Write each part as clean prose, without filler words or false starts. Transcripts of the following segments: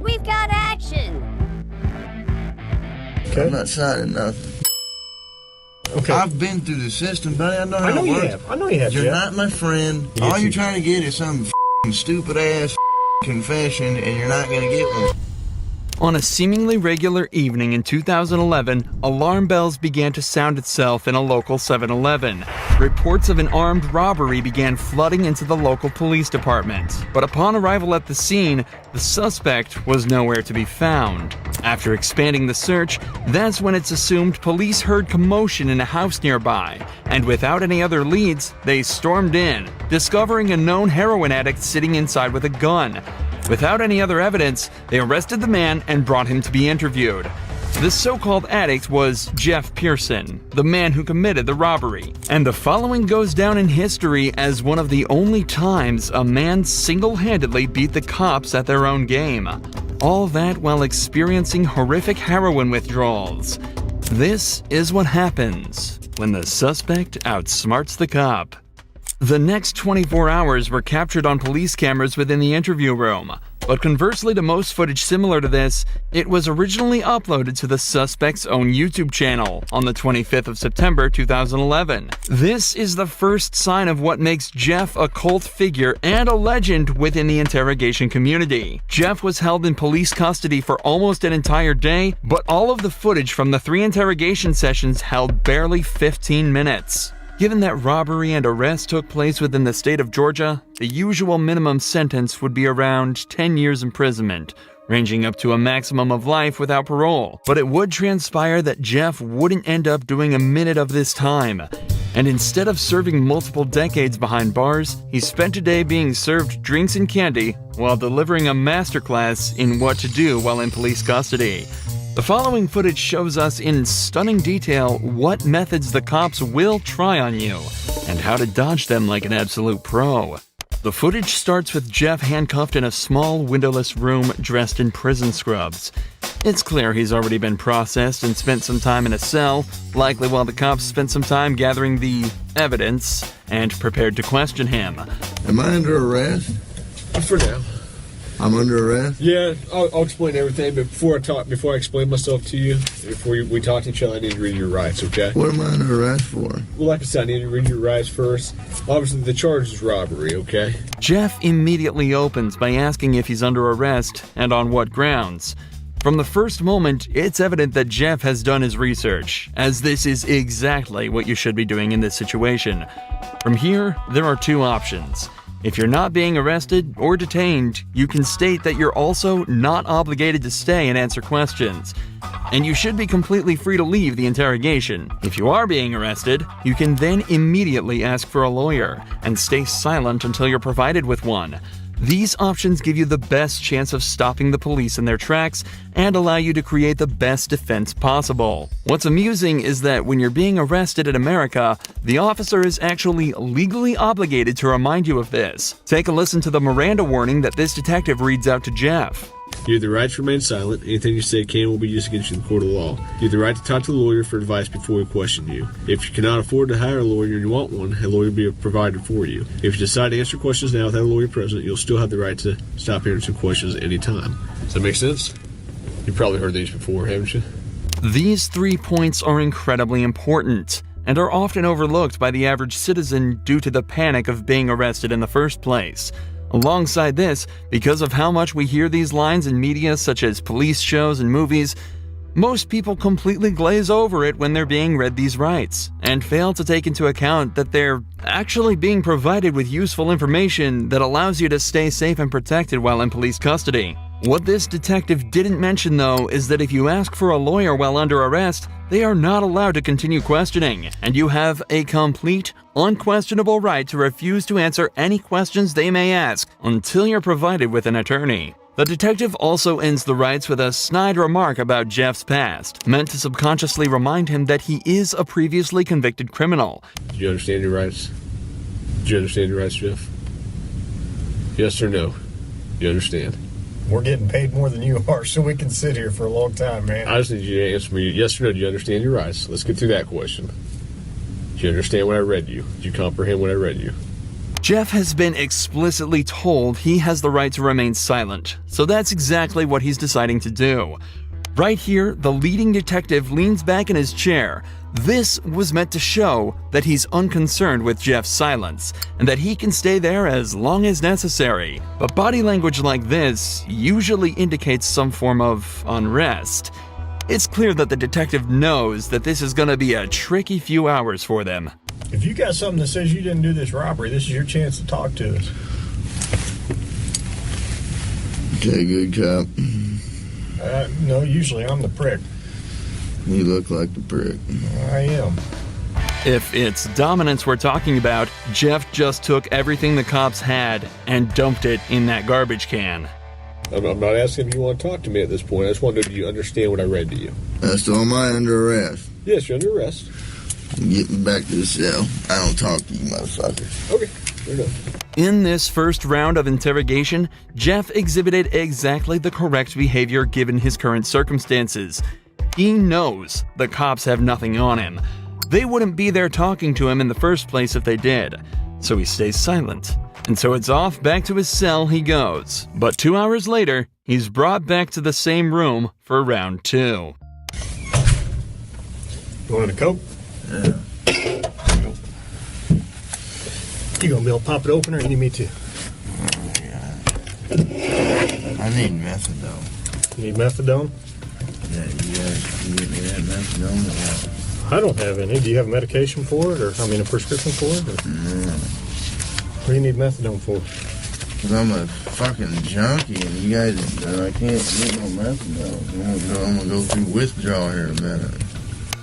We've got action. Okay. I'm not signing nothing. Okay. I've been through the system, buddy. I know how it you works. have. I know you have, You're Jeff. not my friend. Yes, All you you're trying to get is some stupid ass confession, and you're not gonna get one. On a seemingly regular evening in 2011, alarm bells began to sound itself in a local 7-Eleven. Reports of an armed robbery began flooding into the local police department. But upon arrival at the scene, the suspect was nowhere to be found. After expanding the search, that's when it's assumed police heard commotion in a house nearby. And without any other leads, they stormed in, discovering a known heroin addict sitting inside with a gun. Without any other evidence, they arrested the man and brought him to be interviewed. This so-called addict was Jeff Pearson, the man who committed the robbery. And the following goes down in history as one of the only times a man single-handedly beat the cops at their own game. All that while experiencing horrific heroin withdrawals. This is what happens when the suspect outsmarts the cop. The next 24 hours were captured on police cameras within the interview room, but conversely to most footage similar to this, it was originally uploaded to the suspect's own YouTube channel on the 25th of September 2011. This is the first sign of what makes Jeff a cult figure and a legend within the interrogation community. Jeff was held in police custody for almost an entire day, but all of the footage from the 3 interrogation sessions held barely 15 minutes. Given that robbery and arrest took place within the state of Georgia, the usual minimum sentence would be around 10 years imprisonment, ranging up to a maximum of life without parole. But it would transpire that Jeff wouldn't end up doing a minute of this time. And instead of serving multiple decades behind bars, he spent a day being served drinks and candy while delivering a masterclass in what to do while in police custody. The following footage shows us in stunning detail what methods the cops will try on you, and how to dodge them like an absolute pro. The footage starts with Jeff handcuffed in a small, windowless room dressed in prison scrubs. It's clear he's already been processed and spent some time in a cell, likely while the cops spent some time gathering the evidence and prepared to question him. Am I under arrest? For now. I'm under arrest? Yeah, I'll explain everything, but before I explain myself to you, before we talk to each other, I need to read your rights, okay? What am I under arrest for? Well, like I said, I need to read your rights first. Obviously, the charge is robbery, okay? Jeff immediately opens by asking if he's under arrest and on what grounds. From the first moment, it's evident that Jeff has done his research, as this is exactly what you should be doing in this situation. From here, there are 2 options. If you're not being arrested or detained, you can state that you're also not obligated to stay and answer questions. And you should be completely free to leave the interrogation. If you are being arrested, you can then immediately ask for a lawyer and stay silent until you're provided with one. These options give you the best chance of stopping the police in their tracks and allow you to create the best defense possible. What's amusing is that when you're being arrested in America, the officer is actually legally obligated to remind you of this. Take a listen to the Miranda warning that this detective reads out to Jeff. You have the right to remain silent. Anything you say can will be used against you in the court of law. You have the right to talk to the lawyer for advice before we question you. If you cannot afford to hire a lawyer and you want one, a lawyer will be provided for you. If you decide to answer questions now without a lawyer present, you'll still have the right to stop answering questions at any time. Does that make sense? You've probably heard these before, haven't you? These 3 points are incredibly important and are often overlooked by the average citizen due to the panic of being arrested in the first place. Alongside this, because of how much we hear these lines in media such as police shows and movies, most people completely glaze over it when they're being read these rights, and fail to take into account that they're actually being provided with useful information that allows you to stay safe and protected while in police custody. What this detective didn't mention though is that if you ask for a lawyer while under arrest, they are not allowed to continue questioning, and you have a complete, unquestionable right to refuse to answer any questions they may ask until you're provided with an attorney. The detective also ends the rights with a snide remark about Jeff's past, meant to subconsciously remind him that he is a previously convicted criminal. Do you understand your rights? Do you understand your rights, Jeff? Yes or no? You understand? We're getting paid more than you are, so we can sit here for a long time, man. I just need you to answer me yes or no. Do you understand your rights? Let's get through that question. Do you understand what I read you? Did you comprehend what I read you? Jeff has been explicitly told he has the right to remain silent, so that's exactly what he's deciding to do. Right here, the leading detective leans back in his chair. This was meant to show that he's unconcerned with Jeff's silence, and that he can stay there as long as necessary. But body language like this usually indicates some form of unrest. It's clear that the detective knows that this is gonna be a tricky few hours for them. If you got something that says you didn't do this robbery, this is your chance to talk to us. Okay, good cop. No, usually I'm the prick. You look like the prick. I am. If it's dominance we're talking about, Jeff just took everything the cops had and dumped it in that garbage can. I'm not asking if you want to talk to me at this point. I just wanted you to understand what I read to you. So am I under arrest? Yes, you're under arrest. Get me back to the cell. I don't talk to you, motherfucker. Okay, fair enough. In this first round of interrogation, Jeff exhibited exactly the correct behavior given his current circumstances. He knows the cops have nothing on him. They wouldn't be there talking to him in the first place if they did. So he stays silent. And so it's off back to his cell he goes. But 2 hours later, he's brought back to the same room for round 2. You want a Coke? Yeah. You gonna be able to pop it open, or you need me to? I need methadone. You need methadone? Yeah, you guys can get me that methadone or what? I don't have any. Do you have medication for it, or a prescription for it? Or? No. What do you need methadone for? Because I'm a fucking junkie, and you guys, I can't get no methadone. I'm gonna go through withdrawal here in a minute.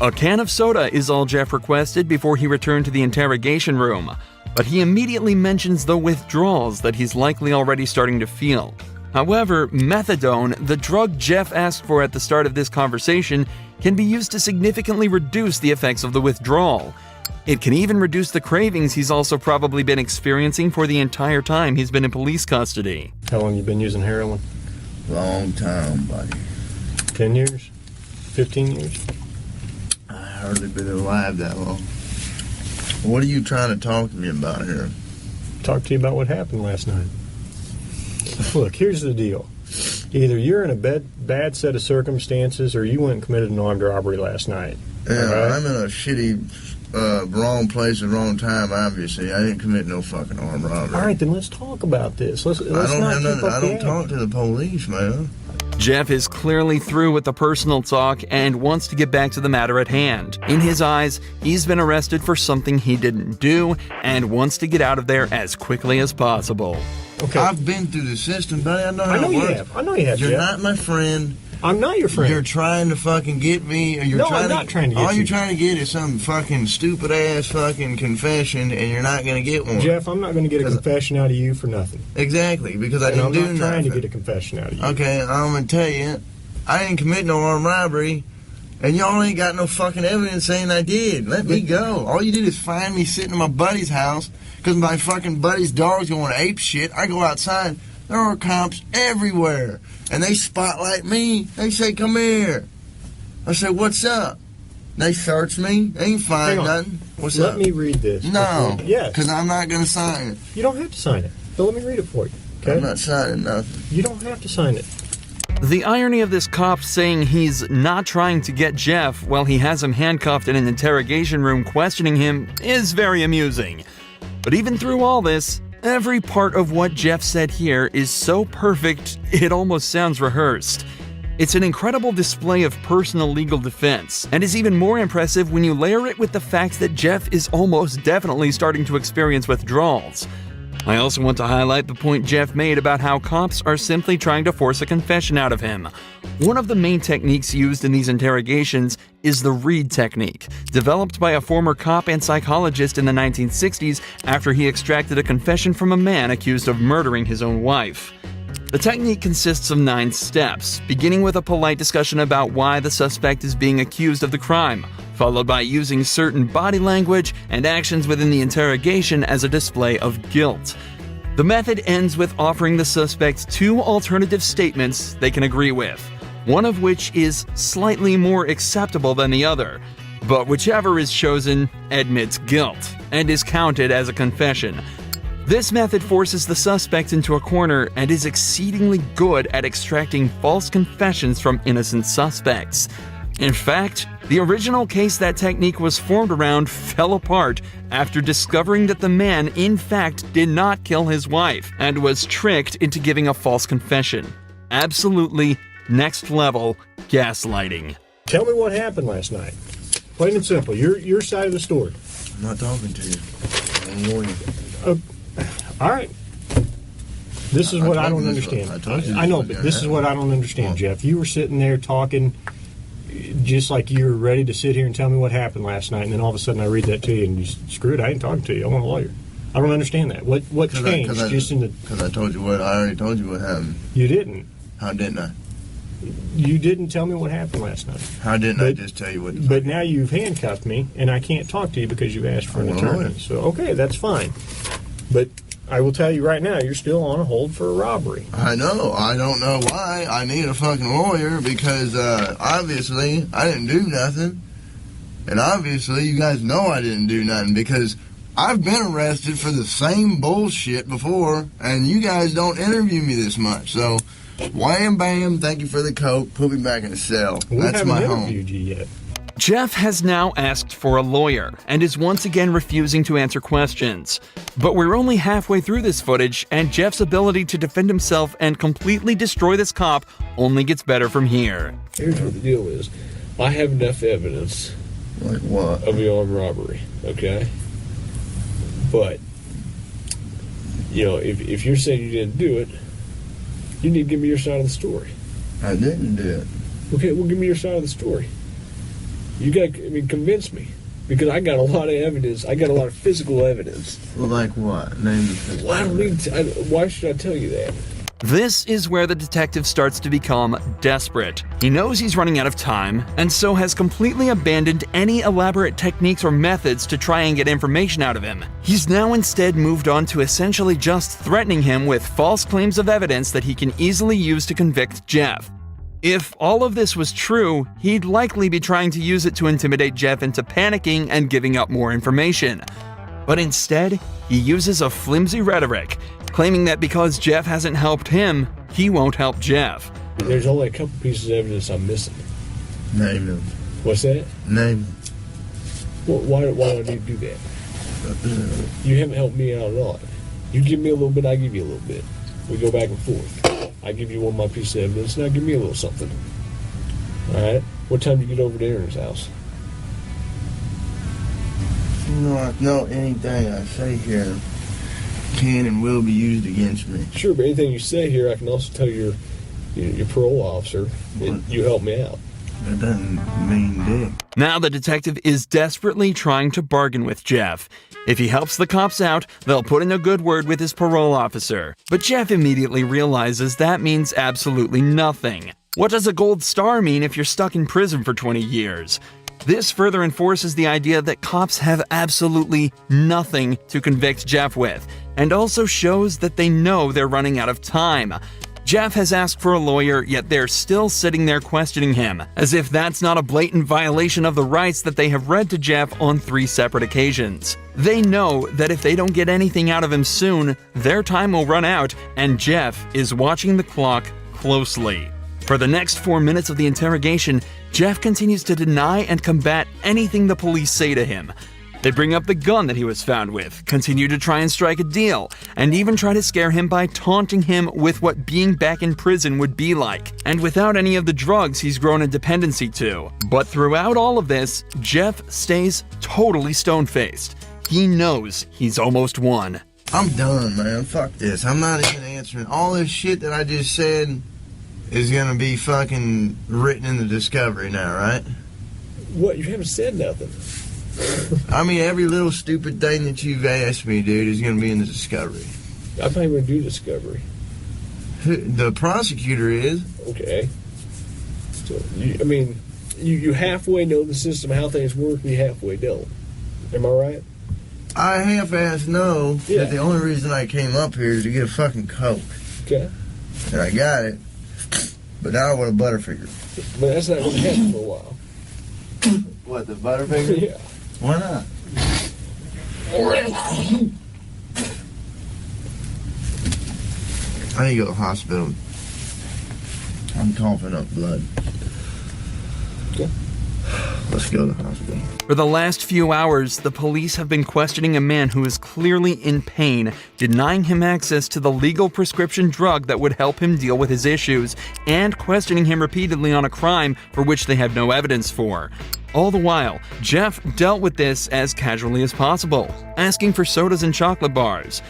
A can of soda is all Jeff requested before he returned to the interrogation room. But he immediately mentions the withdrawals that he's likely already starting to feel. However, methadone, the drug Jeff asked for at the start of this conversation, can be used to significantly reduce the effects of the withdrawal. It can even reduce the cravings he's also probably been experiencing for the entire time he's been in police custody. How long you been using heroin? Long time, buddy. 10 years? 15 years? I hardly been alive that long. What are you trying to talk to me about here? Talk to you about what happened last night. Look, here's the deal. Either you're in a bad set of circumstances, or you went and committed an armed robbery last night. Yeah, right? I'm in a shitty, wrong place at wrong time, obviously. I didn't commit no fucking armed robbery. All right, then let's talk about this. Let's I don't not have keep nothing. up I the don't talk act. to the police, man. Jeff is clearly through with the personal talk and wants to get back to the matter at hand. In his eyes, he's been arrested for something he didn't do and wants to get out of there as quickly as possible. Okay. I've been through the system, buddy. I know how I know it you works. have. I know you have, You're Jeff. not my friend. I'm not your friend. You're trying to fucking get me. Or you're No, trying I'm not trying to get all you. you're trying to get is some fucking stupid ass fucking confession, and you're not going to get one. Jeff, I'm not going to get a 'Cause- confession out of you for nothing. Exactly, because I And didn't I'm do not trying nothing. to get a confession out of you. Okay, I'm going to tell you, I didn't commit no armed robbery, and y'all ain't got no fucking evidence saying I did. Let me go. All you did is find me sitting in my buddy's house because my fucking buddy's dog's going ape shit. I go outside. There are cops everywhere, and they spotlight me. They say, "Come here." I say, "What's up?" They search me. They ain't find Hang on. nothing. What's Let up? me read this. No. Yes. Because I'm not going to sign it. You don't have to sign it. But let me read it for you. Okay? I'm not signing nothing. You don't have to sign it. The irony of this cop saying he's not trying to get Jeff while he has him handcuffed in an interrogation room questioning him is very amusing. But even through all this, every part of what Jeff said here is so perfect it almost sounds rehearsed. It's an incredible display of personal legal defense, and is even more impressive when you layer it with the fact that Jeff is almost definitely starting to experience withdrawals. I also want to highlight the point Jeff made about how cops are simply trying to force a confession out of him. One of the main techniques used in these interrogations is the Reed technique, developed by a former cop and psychologist in the 1960s after he extracted a confession from a man accused of murdering his own wife. The technique consists of 9 steps, beginning with a polite discussion about why the suspect is being accused of the crime, followed by using certain body language and actions within the interrogation as a display of guilt. The method ends with offering the suspect 2 alternative statements they can agree with, one of which is slightly more acceptable than the other, but whichever is chosen admits guilt and is counted as a confession. This method forces the suspect into a corner and is exceedingly good at extracting false confessions from innocent suspects. In fact, the original case that technique was formed around fell apart after discovering that the man in fact did not kill his wife and was tricked into giving a false confession. Absolutely next level gaslighting. Tell me what happened last night. Plain and simple. Your side of the story. I'm not talking to you. I'm warning you. All right. This is what I don't understand. I know, but this is what I don't understand, Jeff. You were sitting there talking just like you were ready to sit here and tell me what happened last night, and then all of a sudden I read that to you and you screw it, I ain't talking to you. I want a lawyer. I don't understand that. What changed just in the... Because I told you what, I already told you what happened. You didn't. How didn't I? You didn't tell me what happened last night. How didn't I just tell you what... But now you've handcuffed me, and I can't talk to you because you've asked for an attorney. So, okay, that's fine. But I will tell you right now, you're still on a hold for a robbery. I know. I don't know why. I need a fucking lawyer because obviously I didn't do nothing. And obviously you guys know I didn't do nothing because I've been arrested for the same bullshit before and you guys don't interview me this much. So, wham bam, thank you for the coke, put me back in the cell. That's my home. We haven't interviewed you yet. Jeff has now asked for a lawyer and is once again refusing to answer questions. But we're only halfway through this footage, and Jeff's ability to defend himself and completely destroy this cop only gets better from here. Here's what the deal is. I have enough evidence Like what? of the armed robbery, okay? But, you know, if you're saying you didn't do it, you need to give me your side of the story. I didn't do it. Okay, well, give me your side of the story. You got, convince me. Because I got a lot of evidence. I got a lot of physical evidence. Well, like what? Name the physical Well, I don't need to. Why should I tell you that? This is where the detective starts to become desperate. He knows he's running out of time, and so has completely abandoned any elaborate techniques or methods to try and get information out of him. He's now instead moved on to essentially just threatening him with false claims of evidence that he can easily use to convict Jeff. If all of this was true, he'd likely be trying to use it to intimidate Jeff into panicking and giving up more information. But instead, he uses a flimsy rhetoric, claiming that because Jeff hasn't helped him, he won't help Jeff. There's only a couple pieces of evidence I'm missing. Name them. What's that? Name them. Well, why do I need to do that? You haven't helped me out at all. You give me a little bit, I give you a little bit. We go back and forth. I give you one of my pieces of evidence, now give me a little something. Alright? What time do you get over to Aaron's house? No, anything I say here can and will be used against me. Sure, but anything you say here, I can also tell your parole officer that you helped me out. That doesn't mean dick. Now the detective is desperately trying to bargain with Jeff. If he helps the cops out, they'll put in a good word with his parole officer. But Jeff immediately realizes that means absolutely nothing. What does a gold star mean if you're stuck in prison for 20 years? This further enforces the idea that cops have absolutely nothing to convict Jeff with, and also shows that they know they're running out of time. Jeff has asked for a lawyer, yet they're still sitting there questioning him, as if that's not a blatant violation of the rights that they have read to Jeff on 3 separate occasions. They know that if they don't get anything out of him soon, their time will run out, and Jeff is watching the clock closely. For the next 4 minutes of the interrogation, Jeff continues to deny and combat anything the police say to him. They bring up the gun that he was found with, continue to try and strike a deal, and even try to scare him by taunting him with what being back in prison would be like, and without any of the drugs he's grown a dependency to. But throughout all of this, Jeff stays totally stone-faced. He knows he's almost won. I'm done, man. Fuck this. I'm not even answering. All this shit that I just said is gonna be fucking written in the discovery now, right? What? You haven't said nothing. I mean, every little stupid thing that you've asked me, dude, is going to be in the discovery. I'm not even going to do discovery. The prosecutor is. Okay. So, you halfway know the system, how things work, and you halfway don't. Am I right? I half-ass know Yeah. that the only reason I came up here is to get a fucking Coke. Okay. And I got it. But now I want a Butterfinger. But that's not going to happen for a while. What, the Butterfinger? Yeah. Why not? I need to go to the hospital. I'm coughing up blood. Okay. Let's go to the hospital. For the last few hours, the police have been questioning a man who is clearly in pain, denying him access to the legal prescription drug that would help him deal with his issues, and questioning him repeatedly on a crime for which they have no evidence for. All the while, Jeff dealt with this as casually as possible, asking for sodas and chocolate bars.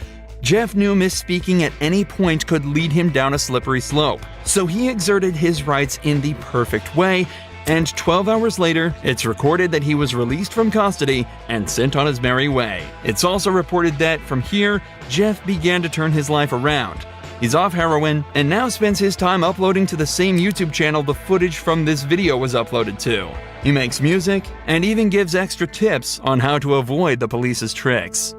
Jeff knew misspeaking at any point could lead him down a slippery slope, so he exerted his rights in the perfect way, and 12 hours later, it's recorded that he was released from custody and sent on his merry way. It's also reported that from here, Jeff began to turn his life around. He's off heroin and now spends his time uploading to the same YouTube channel the footage from this video was uploaded to. He makes music and even gives extra tips on how to avoid the police's tricks.